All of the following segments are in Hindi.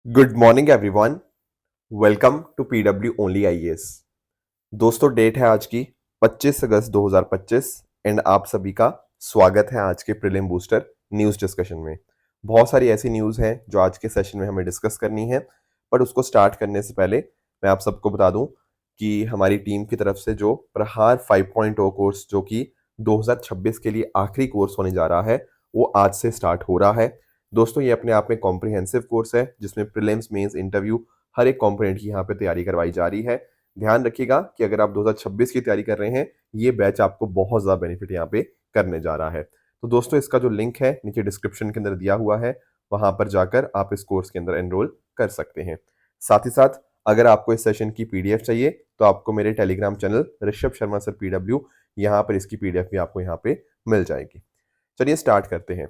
Good morning everyone. Welcome to PW only IAS. दोस्तों, डेट है आज की 25 अगस्त 2025 एंड आप सभी का स्वागत है आज के प्रीलिम बूस्टर न्यूज़ डिस्कशन में। बहुत सारी ऐसी न्यूज़ हैं जो आज के सेशन में हमें डिस्कस करनी है, पर उसको स्टार्ट करने से पहले मैं आप सबको बता दूं कि हमारी टीम की तरफ से जो प्रहार 5.0 कोर्स जो कि 2026 के लिए आखिरी कोर्स होने जा रहा है, वो आज से स्टार्ट हो रहा है। दोस्तों, ये अपने आप में कॉम्प्रिहेंसिव कोर्स है जिसमें प्रीलिम्स, मेंस, इंटरव्यू हर एक कॉम्पोनेंट की यहाँ पे तैयारी करवाई जा रही है। ध्यान रखिएगा कि अगर आप 2026 की तैयारी कर रहे हैं, ये बैच आपको बहुत ज़्यादा बेनिफिट यहाँ पे करने जा रहा है। तो दोस्तों, इसका जो लिंक है नीचे डिस्क्रिप्शन के अंदर दिया हुआ है, वहां पर जाकर आप इस कोर्स के अंदर एनरोल कर सकते हैं। साथ ही साथ अगर आपको इस सेशन की पीडीएफ चाहिए तो आपको मेरे Telegram channel Rishabh Sharma sir PW, यहाँ पर इसकी पीडीएफ भी आपको यहाँ पे मिल जाएगी। चलिए स्टार्ट करते हैं।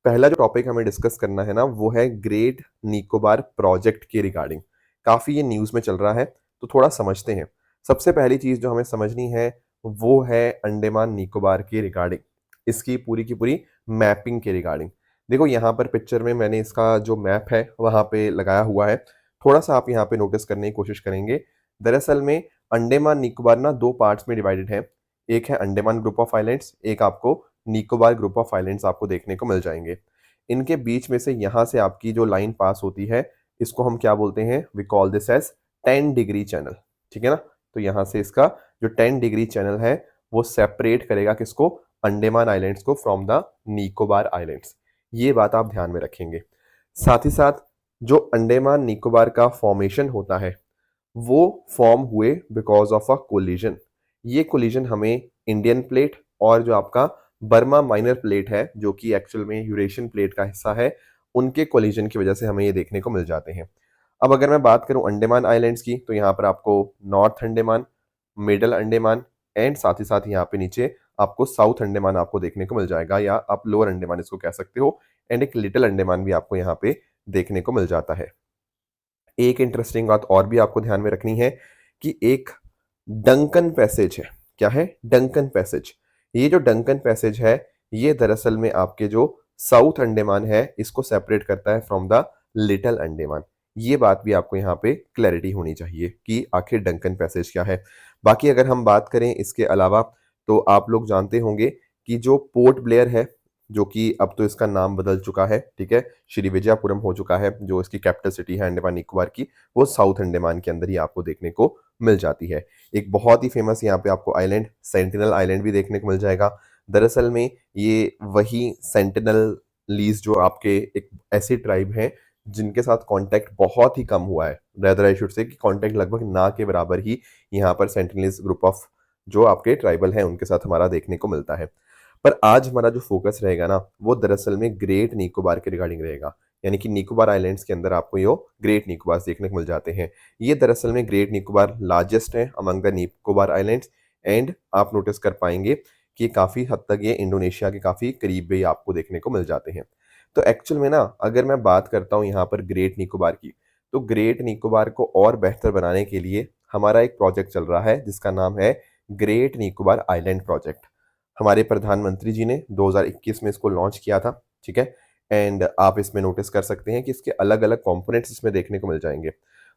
पहला जो टॉपिक हमें डिस्कस करना है ना, वो है ग्रेट निकोबार प्रोजेक्ट के रिगार्डिंग। काफी ये न्यूज में चल रहा है, तो थोड़ा समझते हैं। सबसे पहली चीज जो हमें समझनी है वो है अंडमान निकोबार के रिगार्डिंग, इसकी पूरी की पूरी मैपिंग के रिगार्डिंग। देखो, यहाँ पर पिक्चर में मैंने इसका जो मैप है वहां पे लगाया हुआ है। थोड़ा सा आप यहाँ पे नोटिस करने की कोशिश करेंगे। दरअसल में अंडमान निकोबार ना दो पार्ट्स में डिवाइडेड है। एक है अंडमान ग्रुप ऑफ आइलैंड्स, एक आपको निकोबार ग्रुप ऑफ आइलैंड्स आपको देखने को मिल जाएंगे। इनके बीच में से यहाँ से आपकी जो लाइन पास होती है, इसको हम क्या बोलते हैं? We call this as 10 degree channel. ठीक है ना? तो यहाँ से इसका जो 10 डिग्री चैनल है वो सेपरेट करेगा किसको? अंडमान आइलैंड्स को फ्रॉम द निकोबार आइलैंड्स। ये बात आप ध्यान में रखेंगे। साथ ही साथ जो अंडमान निकोबार का फॉर्मेशन होता है वो फॉर्म हुए बिकॉज ऑफ अ कोलिजन। ये कोलिजन हमें इंडियन प्लेट और जो आपका बर्मा माइनर प्लेट है, जो कि एक्चुअल में यूरेशियन प्लेट का हिस्सा है, उनके कोलिजन की वजह से हमें ये देखने को मिल जाते हैं। अब अगर मैं बात करूं अंडमान आइलैंड्स की, तो यहाँ पर आपको north Andaman, middle Andaman and साथ ही साथ यहाँ पे नीचे आपको साउथ अंडमान आपको देखने को मिल जाएगा, या आप लोअर अंडमान इसको कह सकते हो। एंड एक लिटिल अंडमान भी आपको यहाँ पे देखने को मिल जाता है। एक इंटरेस्टिंग बात और भी आपको ध्यान में रखनी है कि एक डंकन पैसेज है। क्या है? Duncan passage. ये जो डंकन पैसेज है, ये दरअसल में आपके जो साउथ अंडमान है इसको सेपरेट करता है फ्रॉम द लिटिल अंडमान। ये बात भी आपको यहाँ पे क्लैरिटी होनी चाहिए कि आखिर डंकन पैसेज क्या है। बाकी अगर हम बात करें इसके अलावा, तो आप लोग जानते होंगे कि जो पोर्ट ब्लेयर है, जो कि अब तो इसका नाम बदल चुका है, ठीक है, श्री विजयपुरम हो चुका है, जो इसकी कैपिटल सिटी है अंडमान निकोबार की, वो साउथ अंडमान के अंदर ही आपको देखने को मिल जाती है। एक बहुत ही फेमस यहाँ पे आपको आइलैंड, सेंटिनल आइलैंड भी देखने को मिल जाएगा। दरअसल में ये वही सेंटिनल लीज जो आपके एक ऐसी ट्राइब है जिनके साथ कांटेक्ट बहुत ही कम हुआ है, रेदर आई शुड से कि कांटेक्ट लगभग ना के बराबर ही यहाँ पर सेंटिनलीज ग्रुप ऑफ जो आपके ट्राइबल हैं उनके साथ हमारा देखने को मिलता है। पर आज हमारा जो फोकस रहेगा ना, वो दरअसल में ग्रेट निकोबार के रिगार्डिंग रहेगा। यानी कि निकोबार आइलैंड्स के अंदर आपको ये ग्रेट निकोबार देखने को मिल जाते हैं। ये दरअसल में ग्रेट निकोबार लार्जेस्ट है among the Nicobar islands. And आप नोटिस कर पाएंगे कि काफ़ी हद तक ये इंडोनेशिया के काफ़ी करीब भी आपको देखने को मिल जाते हैं। तो एक्चुअल में ना, अगर मैं बात करता हूँ यहाँ पर ग्रेट निकोबार की, तो ग्रेट निकोबार को और बेहतर बनाने के लिए हमारा एक प्रोजेक्ट चल रहा है जिसका नाम है ग्रेट निकोबार आइलैंड प्रोजेक्ट। हमारे प्रधानमंत्री जी ने 2021 में इसको लॉन्च किया था। ठीक है। एंड आप इसमें नोटिस कर सकते हैं कि इसके अलग अलग कंपोनेंट्स इसमें देखने को मिल जाएंगे।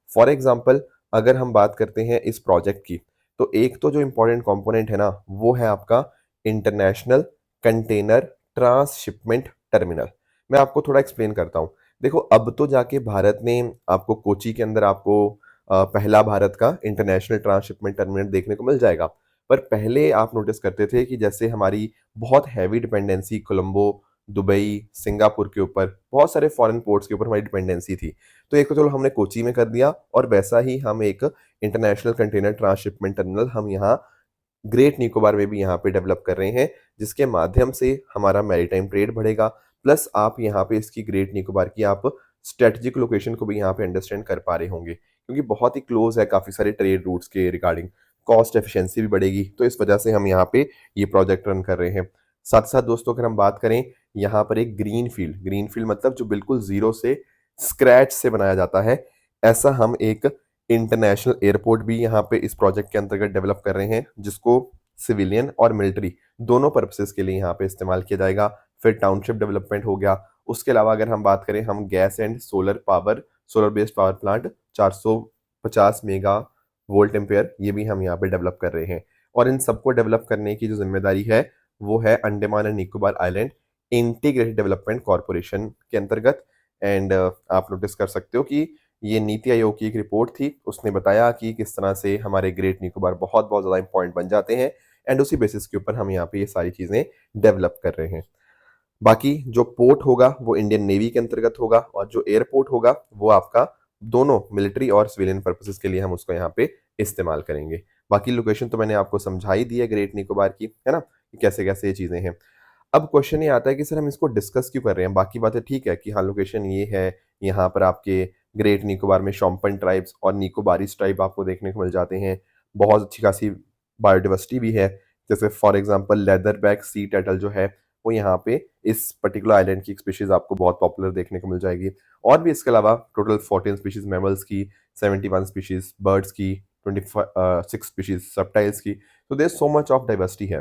फॉर एग्जांपल, अगर हम बात करते हैं इस प्रोजेक्ट की, तो एक तो जो इंपॉर्टेंट कंपोनेंट है ना, वो है आपका इंटरनेशनल कंटेनर ट्रांसशिपमेंट टर्मिनल। मैं आपको थोड़ा एक्सप्लेन करता हूँ। देखो, अब तो जाके भारत ने आपको कोची के अंदर आपको पहला भारत का इंटरनेशनल ट्रांसशिपमेंट टर्मिनल देखने को मिल जाएगा। पर पहले आप नोटिस करते थे कि जैसे हमारी बहुत heavy dependency Colombo, Dubai, Singapore के ऊपर, बहुत सारे फॉरेन पोर्ट्स के ऊपर हमारी डिपेंडेंसी थी। तो एक तो चलो हमने कोची में कर दिया, और वैसा ही हम एक इंटरनेशनल कंटेनर ट्रांसशिपमेंट टर्मिनल हम यहाँ ग्रेट निकोबार में भी यहाँ पे डेवलप कर रहे हैं, जिसके माध्यम से हमारा मैरीटाइम ट्रेड बढ़ेगा। प्लस आप यहाँ पे इसकी ग्रेट निकोबार की आप स्ट्रेटेजिक लोकेशन को भी यहाँ पे अंडरस्टैंड कर पा रहे होंगे, क्योंकि बहुत ही क्लोज है काफ़ी सारे ट्रेड रूट्स के रिगार्डिंग। कॉस्ट एफिशिएंसी भी बढ़ेगी, तो इस वजह से हम यहाँ पे ये प्रोजेक्ट रन कर रहे हैं। साथ साथ दोस्तों, अगर हम बात करें यहाँ पर एक ग्रीन फील्ड मतलब जो बिल्कुल जीरो से स्क्रैच से बनाया जाता है, ऐसा हम एक इंटरनेशनल एयरपोर्ट भी यहाँ पे इस प्रोजेक्ट के अंतर्गत डेवलप कर रहे हैं, जिसको सिविलियन और मिलिट्री दोनों पर्पसेस के लिए यहाँ पे इस्तेमाल किया जाएगा। फिर टाउनशिप डेवलपमेंट हो गया। उसके अलावा अगर हम बात करें, हम gas and solar power solar based power plant 450 mega volt ampere, ये भी हम यहाँ पे डेवलप कर रहे हैं। और इन सबको डेवलप करने की जो जिम्मेदारी है वो है Andaman and Nicobar island integrated development corporation के अंतर्गत। एंड आप नोटिस कर सकते हो कि ये नीति आयोग की एक रिपोर्ट थी, उसने बताया कि किस तरह से हमारे ग्रेट निकोबार बहुत बहुत ज़्यादा इंपॉर्टेंट बन जाते हैं, एंड उसी बेसिस के ऊपर हम यहाँ पे ये सारी चीज़ें डेवलप कर रहे हैं। बाकी जो पोर्ट होगा वो इंडियन नेवी के अंतर्गत होगा, और जो एयरपोर्ट होगा वो आपका दोनों मिलिट्री और सिविलियन पर्पसेस के लिए हम उसको यहाँ पे इस्तेमाल करेंगे। बाकी लोकेशन तो मैंने आपको समझा ही दी है ग्रेट निकोबार की, है ना, कि कैसे कैसे ये चीज़ें हैं। अब क्वेश्चन ये आता है कि सर हम इसको डिस्कस क्यों कर रहे हैं? बाकी बातें ठीक है कि हाँ लोकेशन ये है, यहाँ पर आपके ग्रेट निकोबार में शोम्पेन ट्राइब्स और निकोबारीज ट्राइब आपको देखने को मिल जाते हैं। बहुत अच्छी खासी बायोडाइवर्सिटी भी है, जैसे for example leather back sea turtle जो है वो यहाँ पे इस पर्टिकुलर आइलैंड की एक स्पीशीज आपको बहुत पॉपुलर देखने को मिल जाएगी। और भी इसके अलावा टोटल 14 स्पीशीज मैमल्स की, 71 स्पीशीज बर्ड्स की, 26 स्पीशीज रेप्टाइल्स की। तो there so much of diversity है।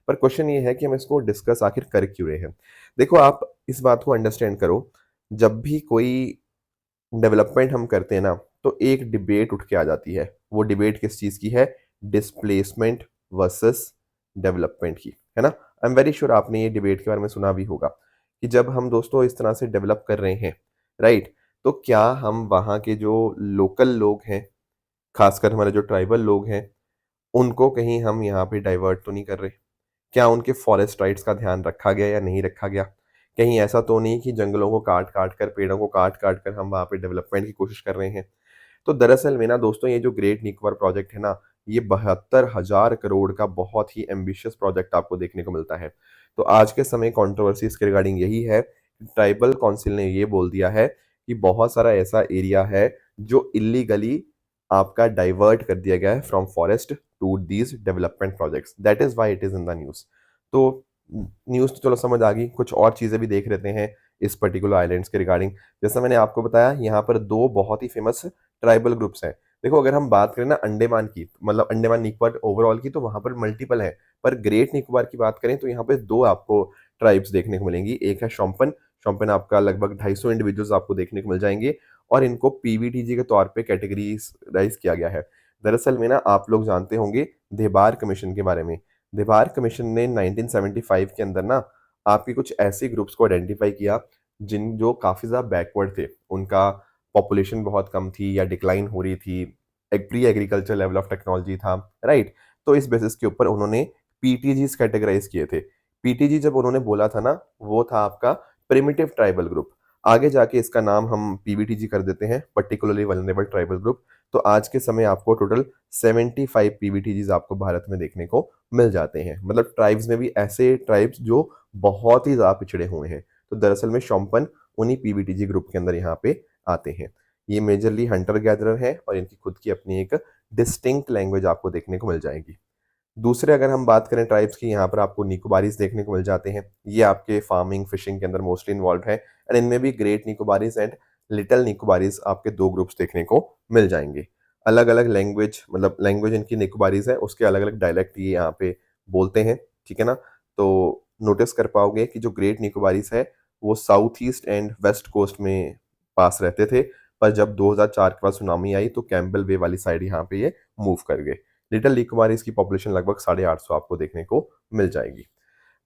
पर क्वेश्चन ये है कि हम इसको डिस्कस आखिर कर क्यों रहे हैं? देखो आप इस बात को अंडरस्टैंड करो, जब भी कोई डेवलपमेंट हम करते हैं ना, तो एक डिबेट उठ के आ जाती है। वो डिबेट किस चीज़ की है? डिस्प्लेसमेंट वर्सेस डेवलपमेंट की, है ना? आई एम वेरी श्योर आपने ये डिबेट के बारे में सुना भी होगा कि जब हम दोस्तों इस तरह से डेवलप कर रहे हैं, राइट, तो क्या हम वहाँ के जो लोकल लोग हैं, खासकर हमारे जो ट्राइबल लोग हैं, उनको कहीं हम यहाँ पे डाइवर्ट तो नहीं कर रहे? क्या उनके फॉरेस्ट राइट्स का ध्यान रखा गया या नहीं रखा गया? कहीं ऐसा तो नहीं कि जंगलों को काट-काट कर, पेड़ों को काट-काट कर हम वहाँ पे डेवलपमेंट की कोशिश कर रहे हैं? तो दरअसल में ना दोस्तों, ये जो ग्रेट निकोबार प्रोजेक्ट है ना, ये 72,000 करोड़ का बहुत ही एम्बिशियस प्रोजेक्ट आपको देखने को मिलता है। तो आज के समय कंट्रोवर्सी इसके रिगार्डिंग यही है, ट्राइबल काउंसिल ने ये बोल दिया है कि बहुत सारा ऐसा एरिया है जो इल्लीगली आपका डाइवर्ट कर दिया गया है from forest to these development projects, that is why it is in the news. तो न्यूज़ तो चलो समझ आ गई, कुछ और चीज़ें भी देख लेते हैं इस पर्टिकुलर आइलैंड्स के रिगार्डिंग। जैसा मैंने आपको बताया, यहाँ पर दो बहुत ही फेमस ट्राइबल ग्रुप्स हैं। देखो अगर हम बात करें ना अंडमान की, मतलब अंडमान निकोबार ओवरऑल की, तो वहाँ पर मल्टीपल है, पर ग्रेट निकोबार की बात करें तो यहाँ पे दो आपको ट्राइब्स देखने को मिलेंगी। एक है शोम्पेन, शोम्पेन आपका लगभग 250 इंडिविजुअल्स आपको देखने को मिल जाएंगे, और इनको पीवीटीजी के तौर पे कैटेगराइज किया गया है। दरअसल में ना आप लोग जानते होंगे देबार कमीशन के बारे में। देबार कमीशन ने 1975 के अंदर ना आपके कुछ ऐसे ग्रुप्स को आइडेंटिफाई किया जिन जो काफ़ी ज़्यादा बैकवर्ड थे, उनका पॉपुलेशन बहुत कम थी या डिक्लाइन हो रही थी, एक pre agriculture level of technology था, राइट? तो इस बेसिस के ऊपर उन्होंने पीटीजीज कैटेगराइज किए थे। पीटीजी जब उन्होंने बोला था ना, वो था आपका प्रिमिटिव ट्राइबल ग्रुप। आगे जाके इसका नाम हम पीवीटीजी कर देते हैं, पर्टिकुलरली वल्नरेबल ट्राइबल ग्रुप। तो आज के समय आपको टोटल 75 पीवीटीजीज आपको भारत में देखने को मिल जाते हैं। मतलब ट्राइब्स में भी ऐसे ट्राइब्स जो बहुत ही ज़्यादा पिछड़े हुए हैं। तो दरअसल में शोम्पेन उन्हीं पीवीटीजी ग्रुप के अंदर यहाँ पे आते हैं। ये मेजरली हंटर गैदरर है और इनकी खुद की अपनी एक डिस्टिंक्ट लैंग्वेज आपको देखने को मिल जाएगी। दूसरे अगर हम बात करें ट्राइब्स की, यहाँ पर आपको निकोबारीज देखने को मिल जाते हैं। ये आपके फार्मिंग फिशिंग के अंदर मोस्टली इन्वॉल्व है, एंड इनमें भी great Nicobarese and little Nicobarese आपके दो ग्रुप्स देखने को मिल जाएंगे। अलग अलग लैंग्वेज, मतलब लैंग्वेज इनकी निकोबारीज है, उसके अलग अलग डायलेक्ट ये यहाँ पे बोलते हैं, ठीक है ना? तो नोटिस कर पाओगे कि जो ग्रेट निकोबारीज है वो south east and west coast में पास रहते थे, पर जब 2004 के बाद सुनामी आई तो कैम्पबेल वे वाली साइड यहाँ पे ये मूव कर गए। लिटिल निकोबारीज की पॉपुलेशन लगभग 850 आपको देखने को मिल जाएगी।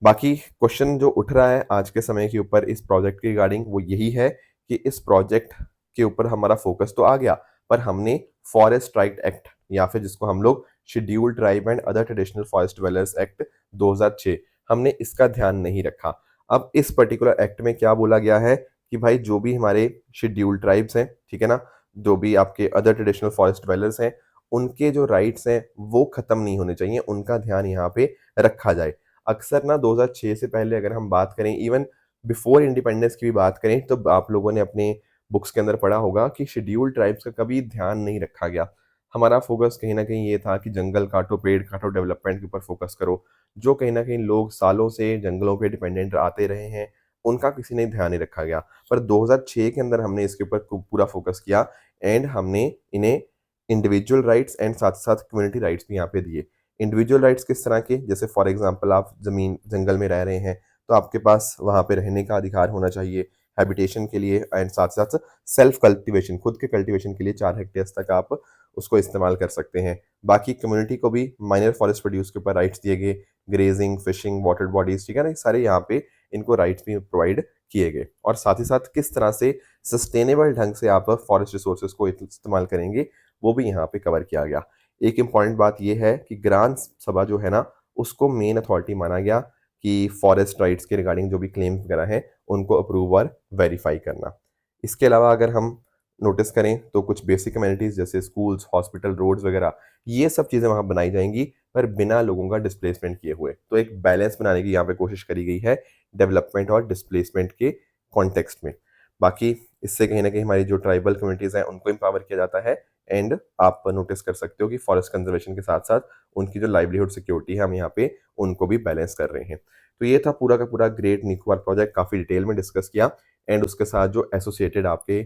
बाकी क्वेश्चन जो उठ रहा है आज के समय के ऊपर इस प्रोजेक्ट के रिगार्डिंग, वो यही है कि इस प्रोजेक्ट के ऊपर हमारा फोकस तो आ गया, पर हमने फॉरेस्ट राइट एक्ट, या फिर जिसको हम लोग scheduled tribe and other traditional forest dwellers act 2006, हमने इसका ध्यान नहीं रखा। अब इस पर्टिकुलर एक्ट में क्या बोला गया है कि भाई जो भी हमारे शेड्यूल्ड ट्राइब्स हैं, ठीक है ना, जो भी आपके अदर ट्रेडिशनल फॉरेस्ट ड्वेलर्स हैं, उनके जो राइट्स हैं वो खत्म नहीं होने चाहिए, उनका ध्यान यहाँ पे रखा जाए। अक्सर ना 2006 से पहले अगर हम बात करें, इवन बिफोर इंडिपेंडेंस की भी बात करें, तो आप लोगों ने अपने बुक्स के अंदर पढ़ा होगा कि शेड्यूल्ड ट्राइब्स का कभी ध्यान नहीं रखा गया। हमारा फोकस कहीं न कहीं ये था कि जंगल काटो, पेड़ काटो, डेवलपमेंट के ऊपर फोकस करो। जो कहीं न कहीं लोग सालों से जंगलों पे डिपेंडेंट आते रहे हैं, उनका किसी ने ध्यान नहीं रखा गया। पर 2006 के अंदर हमने इसके ऊपर पूरा फोकस किया, एंड हमने इन्हें इंडिविजुअल राइट्स एंड साथ-साथ कम्युनिटी राइट्स भी यहाँ पे दिए। इंडिविजुअल राइट्स किस तरह के? जैसे फॉर एग्जांपल आप ज़मीन जंगल में रह रहे हैं, तो आपके पास वहाँ पे रहने का अधिकार होना चाहिए। हैबिटेशन के लिए एंड साथ साथ सेल्फ कल्टिवेशन, खुद के कल्टिवेशन के लिए 4 हेक्टेयर तक आप उसको इस्तेमाल कर सकते हैं। बाकी कम्युनिटी को भी माइनर फॉरेस्ट प्रोड्यूस के ऊपर राइट्स दिए गए, ग्रेजिंग, फिशिंग, वाटर बॉडीज, ठीक है ना, ये सारे यहाँ पे इनको राइट्स भी प्रोवाइड किए गए। और साथ ही साथ किस तरह से सस्टेनेबल ढंग से आप फॉरेस्ट रिसोर्सेज को इस्तेमाल करेंगे वो भी यहाँ पे कवर किया गया। एक इम्पॉर्टेंट बात यह है कि ग्राम सभा जो है ना, उसको मेन अथॉरिटी माना गया कि फॉरेस्ट राइट्स के रिगार्डिंग जो भी क्लेम्स वगैरह हैं उनको अप्रूव और वेरीफाई करना। इसके अलावा अगर हम नोटिस करें तो कुछ बेसिक कम्युनिटीज़ जैसे स्कूल्स, हॉस्पिटल, रोड्स वगैरह, ये सब चीज़ें वहाँ बनाई जाएंगी पर बिना लोगों का डिस्प्लेसमेंट किए हुए। तो एक बैलेंस बनाने की यहाँ पे कोशिश करी गई है डेवलपमेंट और डिस्प्लेसमेंट के कॉन्टेक्स्ट में। बाकी इससे कहीं ना कहीं हमारी जो ट्राइबल कम्युनिटीज़ हैं उनको एम्पावर किया जाता है एंड आप नोटिस कर सकते हो कि फॉरेस्ट कंजर्वेशन के साथ साथ उनकी जो लाइवलीहुड सिक्योरिटी है हम यहाँ पे उनको भी बैलेंस कर रहे हैं। तो ये था पूरा का पूरा ग्रेट निकोबार प्रोजेक्ट, काफ़ी डिटेल में डिस्कस किया एंड उसके साथ जो एसोसिएटेड आपके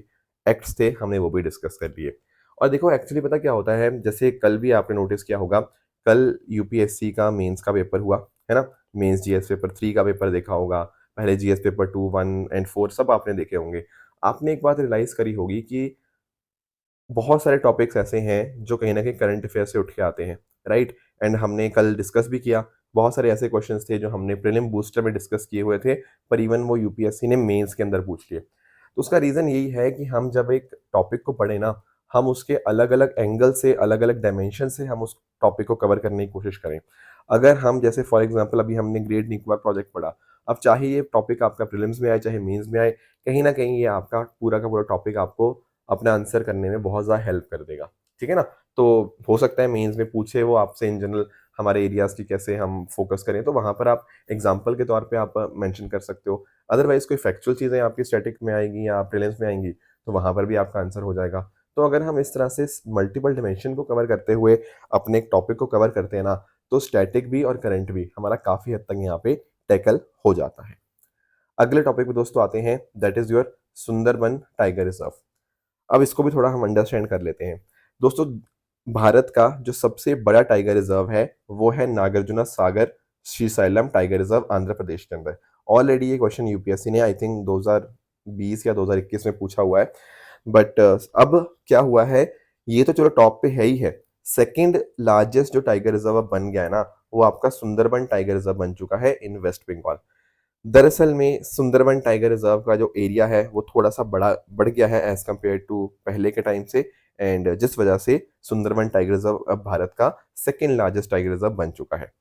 एक्ट्स थे हमने वो भी डिस्कस कर लिए। और देखो एक्चुअली पता क्या होता है, जैसे कल भी आपने नोटिस किया होगा, कल यूपीएससी का मेंस का पेपर हुआ है ना, मेंस जीएस पेपर 3 का पेपर देखा होगा, पहले जीएस पेपर 2, 1 एंड 4 सब आपने देखे होंगे। आपने एक बात रियलाइज करी होगी कि बहुत सारे टॉपिक्स ऐसे हैं जो कहीं न कहीं करंट अफेयर से उठ के आते हैं, राइट? एंड हमने कल डिस्कस भी किया, बहुत सारे ऐसे क्वेश्चंस थे जो हमने प्रीलिम बूस्टर में डिस्कस किए हुए थे, पर इवन वो यूपीएससी ने मेंस के अंदर पूछ लिए। तो उसका रीज़न यही है कि हम जब एक टॉपिक को पढ़ें ना, हम उसके अलग-अलग एंगल से, अलग-अलग डायमेंशन से हम उस टॉपिक को कवर करने की कोशिश करें। अगर हम जैसे फॉर एग्ज़ाम्पल अभी हमने ग्रेट निकोबार प्रोजेक्ट पढ़ा, अब चाहे ये टॉपिक आपका प्रीलिम्स में आए, चाहे मेंस में आए, कहीं न कहीं ये आपका पूरा का पूरा टॉपिक आपको अपना आंसर करने में बहुत ज़्यादा हेल्प कर देगा, ठीक है ना? तो हो सकता है मेंस में पूछे वो आपसे इन जनरल हमारे एरियाज़ की कैसे हम फोकस करें, तो वहाँ पर आप एग्ज़ाम्पल के तौर पे आप मेंशन कर सकते हो। अदरवाइज़ कोई फैक्चुअल चीज़ें आपकी स्टैटिक में आएँगी या प्रीलिम्स में आएँगी, तो वहाँ पर भी आपका आंसर हो जाएगा। तो अगर हम इस तरह से मल्टीपल डायमेंशन को कवर करते हुए अपने एक टॉपिक को कवर करते हैं ना, तो स्टैटिक भी और करंट भी हमारा काफ़ी हद तक यहाँ पे टैकल हो जाता है। अगले टॉपिक पे दोस्तों आते हैं, that is your Sundarban tiger reserve. अब इसको भी थोड़ा हम अंडरस्टैंड कर लेते हैं। दोस्तों, भारत का जो सबसे बड़ा टाइगर रिज़र्व है, वो है नागार्जुना सागर श्रीशैलम टाइगर रिज़र्व आंध्र प्रदेश के अंदर। ऑलरेडी ये क्वेश्चन यूपीएससी ने आई थिंक 2020 या 2021 में पूछा हुआ है। बट अब क्या हुआ है, ये तो चलो टॉप पे है ही है। सेकंड लार्जेस्ट जो टाइगर रिज़र्व अब बन गया है ना, वो आपका सुंदरबन टाइगर रिज़र्व बन चुका है इन वेस्ट बंगाल। दरअसल में सुंदरबन टाइगर रिजर्व का जो एरिया है वो थोड़ा-सा बढ़ गया है एज़ कम्पेयर टू पहले के टाइम से एंड जिस वजह से सुंदरबन टाइगर रिजर्व अब भारत का सेकंड लार्जेस्ट टाइगर रिजर्व बन चुका है।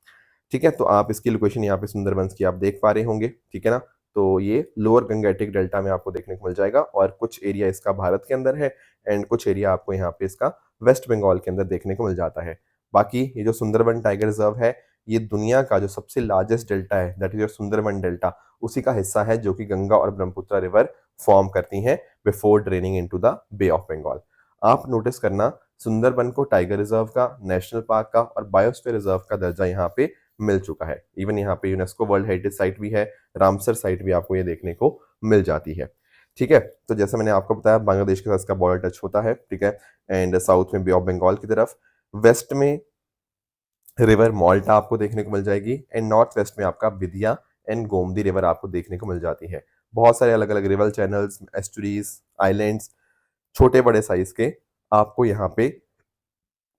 ठीक है? तो आप इसकी लोकेशन यहाँ पे सुंदरबंस की आप देख पा रहे होंगे, ठीक है ना? तो ये लोअर गंगेटिक डेल्टा में आपको देखने को मिल जाएगा और कुछ एरिया इसका भारत के अंदर है एंड कुछ एरिया आपको यहाँ पे इसका वेस्ट बंगाल के अंदर देखने को मिल जाता है। बाकी ये जो सुंदरबन टाइगर रिजर्व है, ये दुनिया का जो सबसे लार्जेस्ट डेल्टा है, that is your Sundarban delta, उसी का हिस्सा है जो कि गंगा और ब्रह्मपुत्र रिवर फॉर्म करती हैं before draining into the bay of Bengal. आप नोटिस करना, सुंदरबन को टाइगर रिजर्व का, नेशनल पार्क का और बायोस्फीयर रिजर्व का दर्जा यहाँ पे मिल चुका है। इवन यहाँ पे यूनेस्को वर्ल्ड हेरिटेज साइट भी है, रामसर साइट भी आपको ये देखने को मिल जाती है। ठीक है? तो जैसे मैंने आपको बताया बांग्लादेश के साथ इसका बॉर्डर टच होता है, ठीक है? एंड साउथ में बे ऑफ बंगाल की तरफ, वेस्ट में रिवर माल्टा आपको देखने को मिल जाएगी एंड नॉर्थ वेस्ट में आपका विदिया एंड गोमती रिवर आपको देखने को मिल जाती है। बहुत सारे अलग-अलग रिवर चैनल्स, एस्चुरीज, आइलैंड्स, छोटे बड़े साइज के आपको यहाँ पे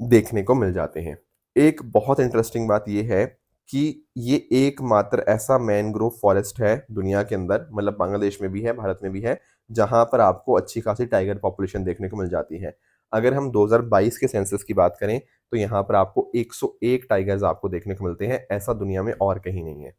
देखने को मिल जाते हैं। एक बहुत इंटरेस्टिंग बात ये है कि ये एकमात्र ऐसा मैनग्रोव फॉरेस्ट है दुनिया के अंदर, मतलब बांग्लादेश में भी है, भारत में भी है, जहाँ पर आपको अच्छी खासी टाइगर पॉपुलेशन देखने को मिल जाती है। अगर हम 2022 के सेंसस की बात करें, तो यहाँ पर आपको 101 टाइगर्स आपको देखने को मिलते हैं, ऐसा दुनिया में और कहीं नहीं है।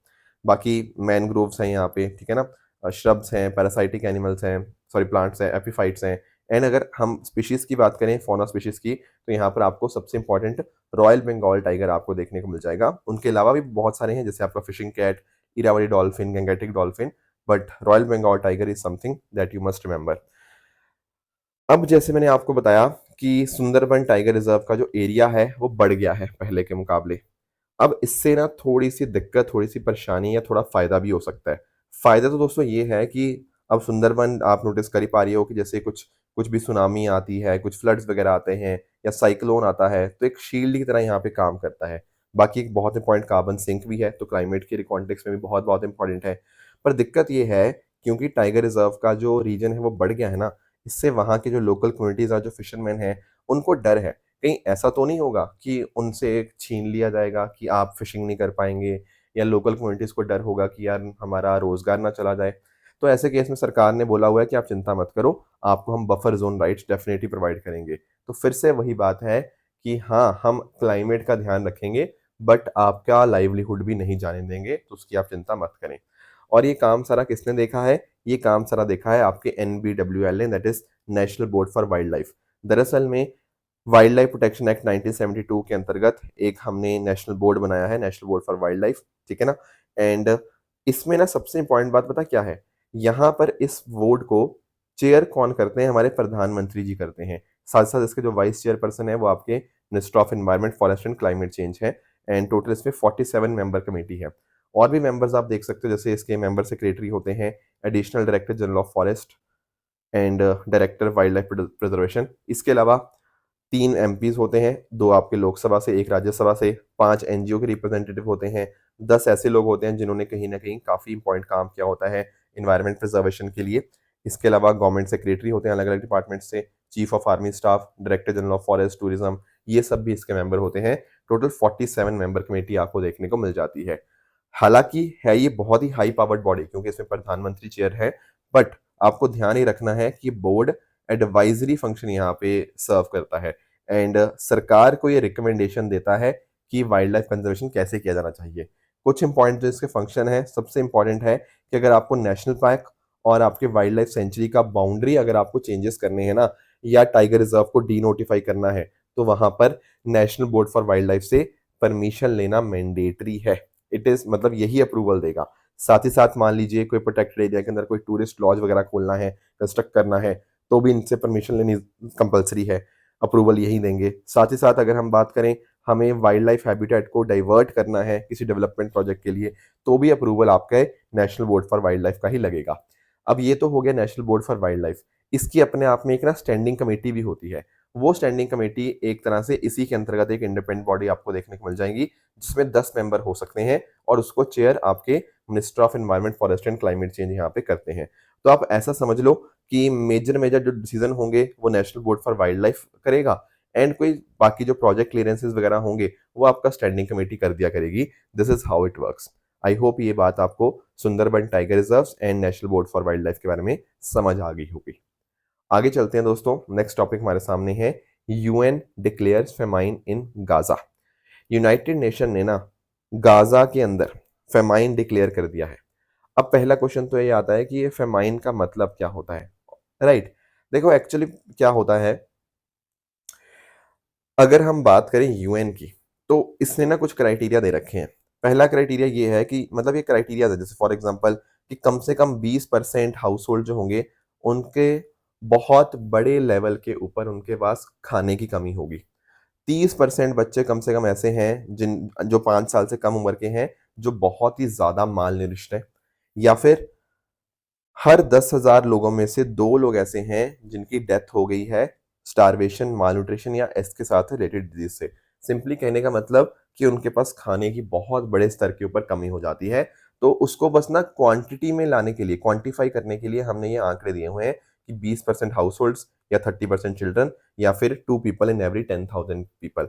बाकी मैनग्रोव्स हैं यहाँ पे, ठीक है ना? श्रब्स हैं, पैरासाइटिक एनिमल्स हैं, सॉरी प्लांट्स हैं, एपिफाइट्स हैं एंड अगर हम स्पीशीज़ की बात करें, फौना स्पीशीज़ की, तो यहाँ पर आपको सबसे इंपॉर्टेंट रॉयल बंगाल टाइगर आपको देखने को मिल जाएगा। उनके अलावा भी बहुत सारे हैं जैसे आपका fishing cat, Irrawaddy dolphin, Gangetic dolphin, but royal Bengal tiger is something that you must remember. अब जैसे मैंने आपको बताया कि सुंदरबन टाइगर रिज़र्व का जो एरिया है वो बढ़ गया है पहले के मुकाबले। अब इससे ना थोड़ी-सी दिक्कत, थोड़ी-सी परेशानी या थोड़ा फ़ायदा भी हो सकता है। फ़ायदा तो दोस्तों ये है कि अब सुंदरबन आप नोटिस कर ही पा रही हो कि जैसे कुछ कुछ भी सुनामी आती है, कुछ फ्लड्स वगैरह आते हैं या साइक्लोन आता है, तो एक शील्ड की तरह यहाँ पे काम करता है। बाकी एक बहुत इम्पोर्टेंट कार्बन सिंक भी है, तो क्लाइमेट के कॉन्टेक्स्ट में भी बहुत-बहुत इम्पोर्टेंट है। पर दिक्कत ये है क्योंकि टाइगर रिजर्व का जो रीजन है वो बढ़ गया है ना, इससे वहाँ के जो लोकल कम्युनिटीज़ और जो फिशरमैन हैं, उनको डर है। कहीं ऐसा तो नहीं होगा कि उनसे छीन लिया जाएगा कि आप फिशिंग नहीं कर पाएँगे, या लोकल कम्युनिटीज़ को डर होगा कि यार हमारा रोज़गार ना चला जाए। तो ऐसे केस में सरकार ने बोला हुआ है कि आप चिंता मत करो, आपको हम buffer zone rights definitely provide करेंगे। तो फिर से वही बात है कि हाँ, हम क्लाइमेट का ध्यान रखेंगे, बट आपका लाइवलीहुड भी नहीं जाने देंगे, तो उसकी आप चिंता मत करें। और ये काम सारा किसने देखा है? ये काम सारा देखा है आपके एनबीडब्ल्यूएल ने, that is national board for wild life. दरअसल में वाइल्ड लाइफ प्रोटेक्शन एक्ट 1972 के अंतर्गत एक हमने नेशनल बोर्ड बनाया है, national board for wild life, ठीक है ना? एंड इसमें ना सबसे इंपॉर्टेंट बात पता क्या है? यहाँ पर इस बोर्ड को चेयर कौन करते हैं? हमारे प्रधानमंत्री जी करते हैं। साथ-साथ इसके जो वाइस चेयरपर्सन है वो आपके minister of environment, forest and climate change है, एंड टोटल इसमें 47 मेंबर कमेटी है। और भी मेंबर्स आप देख सकते हो, जैसे इसके मेंबर सेक्रेटरी होते हैं, additional director general of forest and director wild life preservation. इसके अलावा 3 एमपीज़ होते हैं, 2 आपके लोकसभा से, 1 राज्यसभा से, 5 एनजीओ के रिप्रेजेंटेटिव होते हैं, 10 ऐसे लोग होते हैं जिन्होंने कहीं न कहीं काफ़ी इम्पोर्टेंट काम किया होता है एनवायरनमेंट प्रिजर्वेशन के लिए। इसके अलावा गवर्नमेंट सेक्रेटरी होते हैं अलग-अलग डिपार्टमेंट से, chief of army staff, director general of forest, tourism, ये सब भी इसके मेंबर होते हैं। टोटल 47 मेंबर कमेटी आपको देखने को मिल जाती है। हालाँकि है ये बहुत ही हाई पावर्ड बॉडी, क्योंकि इसमें प्रधानमंत्री चेयर है, बट आपको ध्यान ये रखना है कि बोर्ड एडवाइजरी फंक्शन यहाँ पे सर्व करता है, एंड सरकार को ये रिकमेंडेशन देता है कि वाइल्ड लाइफ कंजर्वेशन कैसे किया जाना चाहिए। कुछ इंपॉर्टेंट जो इसके फंक्शन है, सबसे इंपॉर्टेंट है कि अगर आपको नेशनल पार्क और आपके वाइल्ड लाइफ सेंचुरी का बाउंड्री अगर आपको चेंजेस करने हैं ना, या टाइगर रिजर्व को डीनोटिफाई करना है, तो वहां पर national board for wild life से परमिशन लेना मैंडेटरी है। इट इज मतलब यही अप्रूवल देगा। साथ ही साथ मान लीजिए कोई प्रोटेक्टेड एरिया के अंदर कोई टूरिस्ट लॉज वगैरह खोलना है, कंस्ट्रक्ट करना है, तो भी इनसे परमिशन लेनी कंपलसरी है, अप्रूवल यही देंगे। साथ ही साथ अगर हम बात करें, हमें वाइल्ड लाइफ हैबिटेट को डाइवर्ट करना है किसी डेवलपमेंट प्रोजेक्ट के लिए, तो भी अप्रूवल आपके national board for wild life का ही लगेगा। अब ये तो हो गया national board for wild life. इसकी अपने आप में एक ना स्टैंडिंग कमेटी भी होती है। वो स्टैंडिंग कमेटी एक तरह से इसी के अंतर्गत एक इंडिपेंडेंट बॉडी आपको देखने को मिल जाएगी, जिसमें 10 मेंबर हो सकते हैं, और उसको चेयर आपके minister of environment, forest and climate change यहाँ पे करते हैं। तो आप ऐसा समझ लो कि मेजर मेजर जो डिसीजन होंगे वो national board for wild life करेगा, एंड कोई बाकी जो प्रोजेक्ट क्लियरेंसेस वगैरह होंगे वो आपका स्टैंडिंग कमेटी कर दिया करेगी। This is how it works. I hope ये बात आपको Sundarban tiger reserves and national board for wild life के बारे में समझ आ गई होगी। आगे चलते हैं दोस्तों, नेक्स्ट टॉपिक हमारे सामने है, UN declares famine in Gaza. United nation ने ना गाजा के अंदर फेमाइन डिक्लेयर कर दिया है। अब पहला क्वेश्चन तो ये आता है कि ये फेमाइन का मतलब क्या होता है, राइट? देखो एक्चुअली क्या होता है, अगर हम बात करें यूएन की, तो इसने ना कुछ क्राइटेरिया दे रखे हैं। पहला क्राइटेरिया ये है कि मतलब ये क्राइटेरिया है, जैसे फॉर एग्जांपल कि कम से कम 20% हाउस होल्ड जो होंगे, उनके बहुत बड़े लेवल के ऊपर उनके पास खाने की कमी होगी। 30% बच्चे कम से कम ऐसे हैं जिन जो 5 साल से कम उम्र के हैं, जो बहुत ही ज़्यादा मालन्यूरिश्ड हैं, या फिर हर 10,000 लोगों में से 2 लोग ऐसे हैं जिनकी डेथ हो गई है स्टारवेशन, मालन्यूट्रिशन या एस के साथ रिलेटेड डिजीज से। सिंपली कहने का मतलब कि उनके पास खाने की बहुत बड़े स्तर के ऊपर कमी हो जाती है। तो उसको बस ना क्वांटिटी में लाने के लिए, क्वांटिफाई करने के लिए हमने ये आंकड़े दिए हुए हैं कि 20% हाउस होल्ड्स या 30% चिल्ड्रन या फिर 2 पीपल इन एवरी 10,000 पीपल।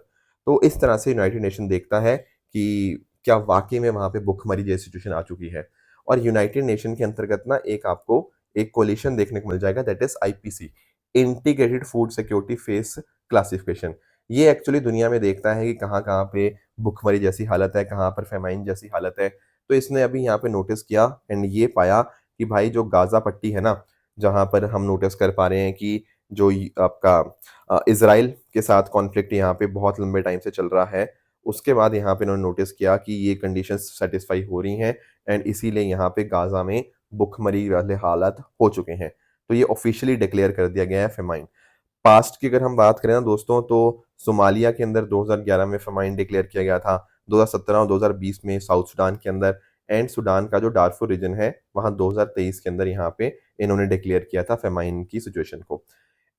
तो इस तरह से यूनाइटेड नेशन देखता है कि क्या वाकई में वहां पे भुखमरी जैसी सिचुएशन आ चुकी है। और यूनाइटेड नेशन के अंतर्गत ना एक आपको एक कोलिशन देखने को मिल जाएगा, that is IPC, integrated food security face classification. ये एक्चुअली दुनिया में देखता है कि कहाँ-कहाँ पे भुखमरी जैसी हालत है, कहाँ पर फेमाइन जैसी हालत है। तो इसने अभी यहाँ पे नोटिस किया एंड ये पाया कि भाई जो गाज़ा पट्टी है ना, जहाँ पर हम नोटिस कर पा रहे हैं कि जो आपका इज़राइल के साथ कॉन्फ्लिक्ट यहाँ पे बहुत लंबे टाइम से चल रहा है, उसके बाद यहाँ पे इन्होंने नोटिस किया कि ये कंडीशंस सैटिस्फाई हो रही हैं, एंड इसीलिए यहाँ पे गाज़ा में भुखमरी वाले हालात हो चुके हैं। तो ये ऑफिशियली डिक्लेयर कर दिया गया है फेमाइन। पास्ट की अगर हम बात करें ना दोस्तों, तो सोमालिया के अंदर 2011 में फेमाइन डिक्लेयर किया गया था, 2017 और 2020 में साउथ सूडान के अंदर, एंड सूडान का जो डार्फुर रीजन है वहाँ 2023 के अंदर यहाँ पे इन्होंने डिक्लेयर किया था फेमाइन की सिचुएशन को।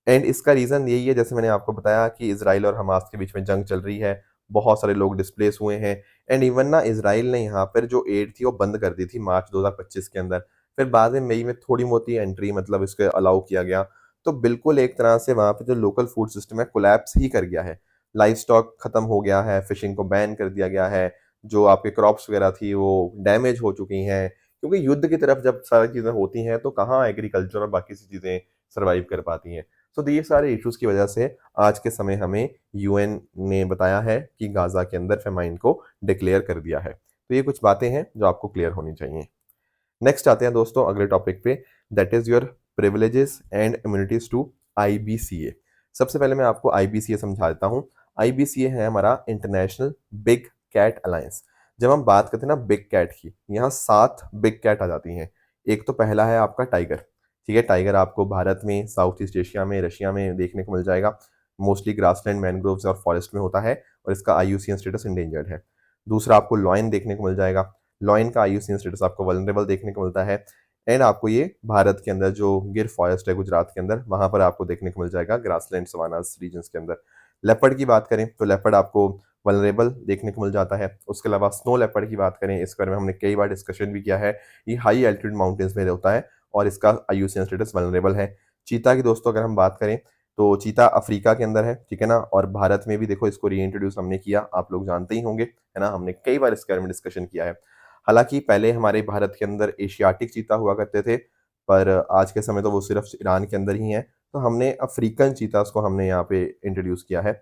एंड इसका रीज़न यही है, जैसे मैंने आपको बताया कि इज़राइल और हमास के बीच में जंग चल रही है, बहुत सारे लोग डिस्प्लेस हुए हैं, एंड इवन ना इज़राइल ने यहाँ पर जो एड थी वो बंद कर दी थी मार्च 2025 के अंदर, फिर बाद में मई में थोड़ी मोटी एंट्री मतलब इसके अलाउ किया गया। तो बिल्कुल एक तरह से वहाँ पे जो लोकल फूड सिस्टम है कोलैप्स ही कर गया है। लाइव स्टॉक खत्म हो गया है, फिशिंग को बैन कर दिया गया है, जो आपके क्रॉप्स वगैरह थी वो डैमेज हो चुकी हैं, क्योंकि युद्ध की तरफ जब सारी चीज़ें होती हैं तो कहाँ एग्रीकल्चर और बाकी सी चीज़ें सर्वाइव कर पाती हैं। तो ये सारे इश्यूज़ की वजह से आज के समय हमें यूएन ने बताया है कि गाज़ा के अंदर फेमाइन को डिक्लेयर कर दिया है। तो ये कुछ बातें हैं जो आपको क्लियर होनी चाहिए। नेक्स्ट आते हैं दोस्तों अगले टॉपिक पे, that is your privileges and immunities to IBCA. सबसे पहले मैं आपको आईबीसीए समझा देता हूँ। आईबीसीए है हमारा इंटरनेशनल बिग कैट अलायंस। जब हम बात करते हैं ना बिग कैट की, यहाँ 7 बिग कैट आ जाती हैं। एक तो पहला है आपका टाइगर, ठीक है? टाइगर आपको भारत में, साउथ ईस्ट एशिया में, रशिया में देखने को मिल जाएगा। मोस्टली ग्रासलैंड, मैनग्रोव्स और फॉरेस्ट में होता है और इसका आईयूसीएन स्टेटस इंडेंजर्ड है। दूसरा आपको लॉयन देखने को मिल जाएगा। लॉयन का आईयूसीएन स्टेटस आपको वल्नरेबल देखने को मिलता है। एंड आपको ये भारत के अंदर जो गिर फॉरेस्ट है गुजरात के अंदर, वहां पर आपको देखने को मिल जाएगा ग्रासलैंड सवानास रीजन्स के अंदर। लेपर्ड की बात करें तो लेपर्ड आपको वल्नरेबल देखने को मिल जाता है। उसके अलावा स्नो लेपर्ड की बात करें, इस बारे में हमने कई बार डिस्कशन भी किया है। ये हाई एल्टीट्यूड माउंटेन्स में होता है और इसका आईयूसीएन स्टेटस वल्नरेबल है। चीता की दोस्तों अगर हम बात करें तो चीता अफ्रीका के अंदर है, ठीक है ना? और भारत में भी देखो इसको रीइंट्रोड्यूस हमने किया, आप लोग जानते ही होंगे, है ना? हमने कई बार इसके बारे में डिस्कशन किया है। हालाँकि पहले हमारे भारत के अंदर एशियाटिक चीता हुआ करते थे, पर आज के समय तो वो सिर्फ़ ईरान के अंदर ही हैं। तो हमने अफ्रीकन चीताज़ को हमने यहाँ पे इंट्रोड्यूस किया है।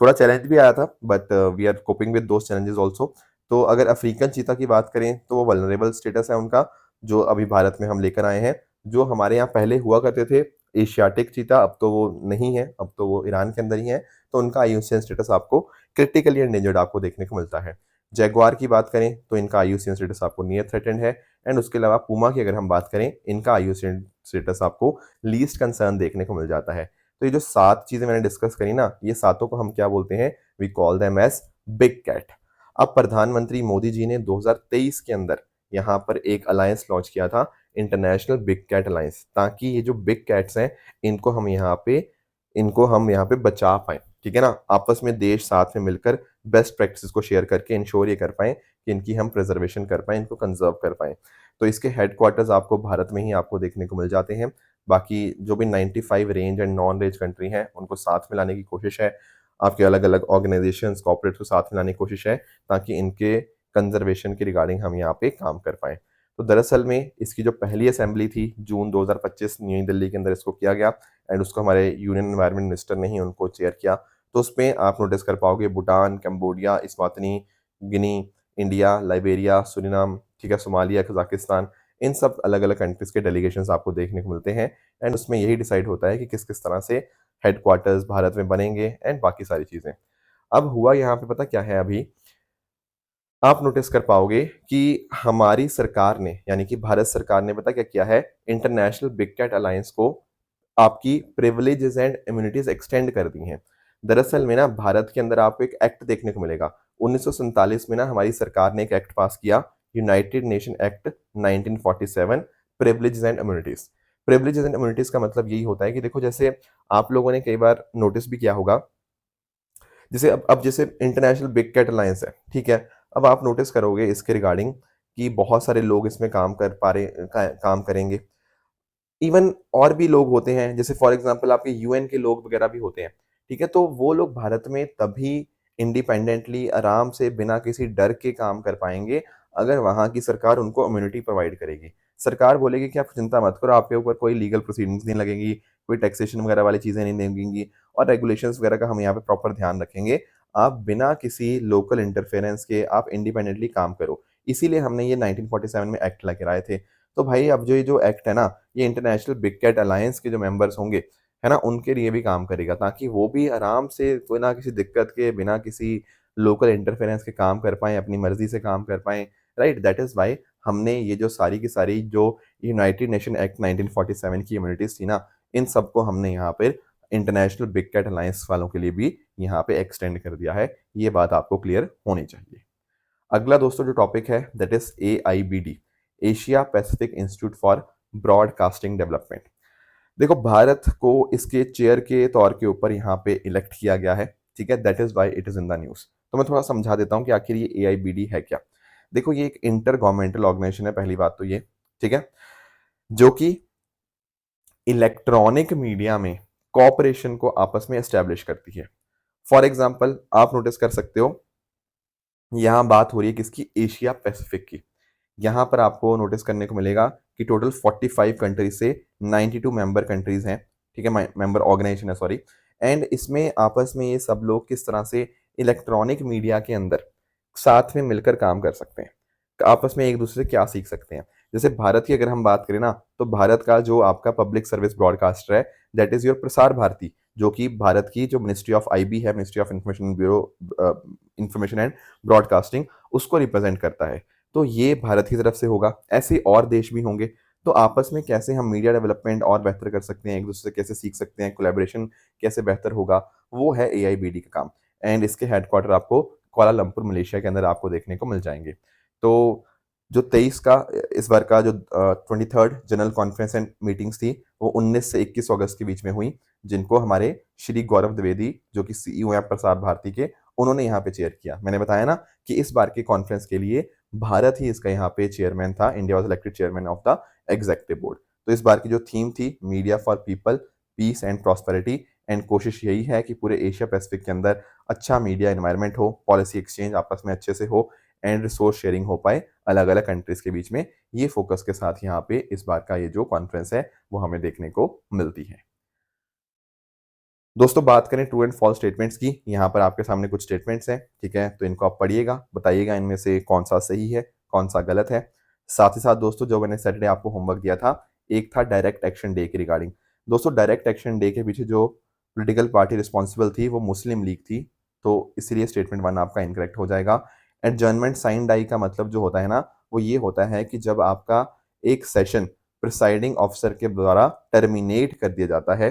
थोड़ा चैलेंज भी आया था but we are coping with those challenges also. तो अगर अफ्रीकन चीता की बात करें तो वो वल्नरेबल स्टेटस है उनका, जो अभी भारत में हम लेकर आए हैं। जो हमारे यहाँ पहले हुआ करते थे एशियाटिक चीता, अब तो वो नहीं है, अब तो वो ईरान के अंदर ही है। तो उनका आईयूसीएन स्टेटस आपको क्रिटिकली एंडेंजर्ड आपको देखने को मिलता है। जैगुआर की बात करें तो इनका आईयूसीएन स्टेटस आपको नियर थ्रेटेंड है। एंड उसके अलावा पूमा की अगर हम बात करें, इनका आईयूसीएन स्टेटस आपको लीस्ट कंसर्न देखने को मिल जाता है। तो ये जो 7 चीज़ें मैंने डिस्कस करी ना, ये सातों को हम क्या बोलते हैं? We call them as big cat. अब प्रधानमंत्री मोदी जी ने 2023 के अंदर यहाँ पर एक अलायंस लॉन्च किया था, इंटरनेशनल बिग कैट अलायंस, ताकि ये जो बिग कैट्स हैं, इनको हम यहाँ पे बचा पाएँ, ठीक है ना? आपस में देश साथ में मिलकर बेस्ट प्रैक्टिसेस को शेयर करके इंश्योर ये कर पाएँ कि इनकी हम प्रिजर्वेशन कर पाएँ, इनको कंज़र्व कर पाएँ। तो इसके हेडक्वार्टर्स आपको भारत में ही आपको देखने को मिल जाते हैं। बाकी जो भी 95 range and non range country हैं, उनको साथ में लाने की कोशिश है। आपके अलग-अलग ऑर्गनाइज़ेशंस, कॉर्पोरेट्स को साथ में लाने की कोशिश है, ताकि इनके कंज़र्वेशन के रिगार्डिंग हम यहाँ पे काम कर पाएँ। तो दरअसल में इसकी जो पहली असेंबली थी, जून 2025 नई दिल्ली के अंदर इसको किया गया एंड उसको हमारे यूनियन एनवायरनमेंट मिनिस्टर ने ही उनको चेयर किया। तो उसमें आप नोटिस कर पाओगे भूटान, कंबोडिया, इस्वातिनी, गिनी, इंडिया, लाइबेरिया, सूरीनाम, ठीक है, सोमालिया, कज़ाकिस्तान, इन सब अलग-अलग कंट्रीज़ के डेलीगेशंस आपको देखने को मिलते हैं एंड उसमें यही डिसाइड होता है कि किस-किस तरह से हेडक्वार्टर्स भारत में बनेंगे एंड बाकी सारी चीज़ें। अब हुआ यहाँ पे पता क्या है अभी, आप नोटिस कर पाओगे कि हमारी सरकार ने, यानी कि भारत सरकार ने पता क्या किया है, इंटरनेशनल बिग कैट अलायंस को आपकी प्रिविलेजेस एंड इम्यूनिटीज एक्सटेंड कर दी हैं। दरअसल में ना भारत के अंदर आपको एक एक्ट देखने को मिलेगा। 1947 में ना हमारी सरकार ने एक एक्ट पास किया, United nation act 1947, privileges and immunities. Privileges and immunities का मतलब यही होता है कि देखो, जैसे आप लोगों ने कई बार नोटिस भी किया होगा, जैसे अब जैसे इंटरनेशनल बिग कैट अलायंस है, ठीक है? अब आप नोटिस करोगे इसके रिगार्डिंग कि बहुत सारे लोग इसमें काम कर पा रहे काम करेंगे। इवन और भी लोग होते हैं, जैसे फॉर एग्जांपल आपके यूएन के लोग वगैरह भी होते हैं, ठीक है? तो वो लोग भारत में तभी इंडिपेंडेंटली आराम से बिना किसी डर के काम कर पाएँगे, अगर वहाँ की सरकार उनको इम्यूनिटी प्रोवाइड करेगी। सरकार बोलेगी कि आप चिंता मत करो, आपके ऊपर कोई लीगल प्रोसीडिंग्स नहीं लगेगी, कोई टैक्सेशन वगैरह वाली चीज़ें नहीं लगेंगी और रेगुलेशंस वगैरह का हम यहाँ पे प्रॉपर ध्यान रखेंगे। आप बिना किसी लोकल इंटरफेरेंस के आप इंडिपेंडेंटली काम करो। इसीलिए हमने ये 1947 में एक्ट लेकर आए थे। तो भाई अब जो ये जो एक्ट है ना, ये इंटरनेशनल बिग कैट अलायंस के जो मेंबर्स होंगे, है ना, उनके लिए भी काम करेगा, ताकि वो भी आराम से बिना किसी दिक्कत के, बिना किसी लोकल इंटरफेरेंस के काम कर पाएँ, अपनी मर्ज़ी से काम कर पाएँ, राइट? दैट इज़ व्हाई हमने ये जो सारी की सारी जो यूनाइटेड नेशन एक्ट 1947 की इम्यूनिटीज़ थी ना, इन सबको हमने यहाँ पे इंटरनेशनल बिग कैट अलायंस वालों के लिए भी यहाँ पे एक्सटेंड कर दिया है। ये बात आपको क्लियर होनी चाहिए। अगला दोस्तों जो टॉपिक है that is AIBD, Asia Pacific Institute for Broadcasting Development. देखो, भारत को इसके चेयर के तौर के ऊपर यहाँ पे इलेक्ट किया गया है, ठीक है? That is why it is in the news. तो मैं थोड़ा समझा देता हूँ कि आखिर ये एआईबीडी है क्या? देखो, ये एक इंटर गवर्नमेंटल ऑर्गेनाइजेशन है, पहली बात तो ये, ठीक है? जो कि इलेक्ट्रॉनिक मीडिया में कॉपरेशन को आपस में एस्टैब्लिश करती है। फॉर एग्जाम्पल आप नोटिस कर सकते हो, यहां बात हो रही है किसकी, एशिया पैसिफिक की। यहां पर आपको नोटिस करने को मिलेगा कि टोटल 45 कंट्रीज से 92 मेंबर कंट्रीज हैं, ठीक है, मेंबर ऑर्गेनाइजेशन है, सॉरी। एंड इसमें आपस में ये सब लोग किस तरह से इलेक्ट्रॉनिक मीडिया के अंदर साथ में मिलकर काम कर सकते हैं, आपस में एक दूसरे से क्या सीख सकते हैं। जैसे भारत की अगर हम बात करें ना, तो भारत का जो आपका पब्लिक सर्विस ब्रॉडकास्टर है, that is your Prasar Bharati, जो कि भारत की जो मिनिस्ट्री ऑफ आईबी है, ministry of information bureau, information and broadcasting, उसको रिप्रेजेंट करता है। तो ये भारत की तरफ से होगा, ऐसे और देश भी होंगे। तो आपस में कैसे हम मीडिया डेवलपमेंट और बेहतर कर सकते हैं, एक दूसरे से कैसे सीख सकते हैं, कोलैबोरेशन कैसे बेहतर होगा, वो है एआईबीडी का काम। एंड इसके हेडक्वार्टर आपको कुआलालंपुर मलेशिया के अंदर आपको देखने को मिल जाएंगे। तो जो 23 का इस बार का जो 23rd general conference and meetings थी, वो 19 से 21 अगस्त के बीच में हुई, जिनको हमारे श्री गौरव द्विवेदी, जो कि सीईओ हैं प्रसार भारती के, उन्होंने यहाँ पे चेयर किया। मैंने बताया ना कि इस बार के कॉन्फ्रेंस के लिए भारत ही इसका यहाँ पे चेयरमैन था, India was elected chairman of the executive board. तो इस बार की जो थीम थी, media for people, peace and prosperity, and कोशिश यही है कि पूरे एशिया पैसिफिक के अंदर अच्छा मीडिया एनवायरनमेंट हो, पॉलिसी एक्सचेंज आपस में अच्छे से हो, एंड रिसोर्स शेयरिंग हो पाए अलग अलग कंट्रीज के बीच में। ये फोकस के साथ यहाँ पे इस बार का ये जो कॉन्फ्रेंस है वो हमें देखने को मिलती है। दोस्तों बात करें ट्रू एंड फॉल्स स्टेटमेंट्स की, यहाँ पर आपके सामने कुछ स्टेटमेंट्स हैं, ठीक है, तो इनको आप पढ़िएगा, बताइएगा इनमें से कौन सा सही है, कौन सा गलत है। साथ ही साथ दोस्तों, जो मैंने सैटरडे आपको होमवर्क दिया था, एक था डायरेक्ट एक्शन डे के रिगार्डिंग। दोस्तों डायरेक्ट एक्शन डे के पीछे जो पॉलिटिकल पार्टी रिस्पॉन्सिबल थी वो मुस्लिम लीग थी, तो इसलिए स्टेटमेंट 1 आपका इनकरेक्ट हो जाएगा। एडजर्नमेंट साइन डाई का मतलब जो होता है ना, वो ये होता है कि जब आपका एक सेशन प्रिसाइडिंग ऑफिसर के द्वारा टर्मिनेट कर दिया जाता है,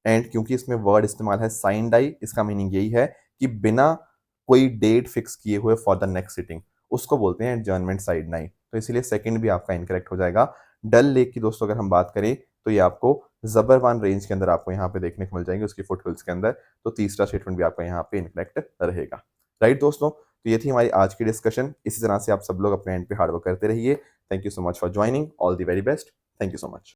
एंड क्योंकि इसमें वर्ड इस्तेमाल है साइन डाई, इसका मीनिंग यही है कि बिना कोई डेट फिक्स किए हुए फॉर द नेक्स्ट सिटिंग, उसको बोलते हैं एडजर्नमेंट साइन डाई। तो इसीलिए सेकंड भी आपका इनकरेक्ट हो जाएगा। डल लेक की दोस्तों अगर हम बात करें, तो ये आपको जबरवान रेंज के अंदर आपको यहाँ पे देखने को मिल जाएंगे, उसकी फुटहिल्स के अंदर। तो तीसरा स्टेटमेंट भी आपका यहाँ पे इनकरेक्ट रहेगा। राइट दोस्तों, तो ये थी हमारी आज की डिस्कशन। इसी तरह से आप सब लोग अपने एंड पे हार्डवर्क करते रहिए। Thank you so much for joining, all the very best, thank you so much.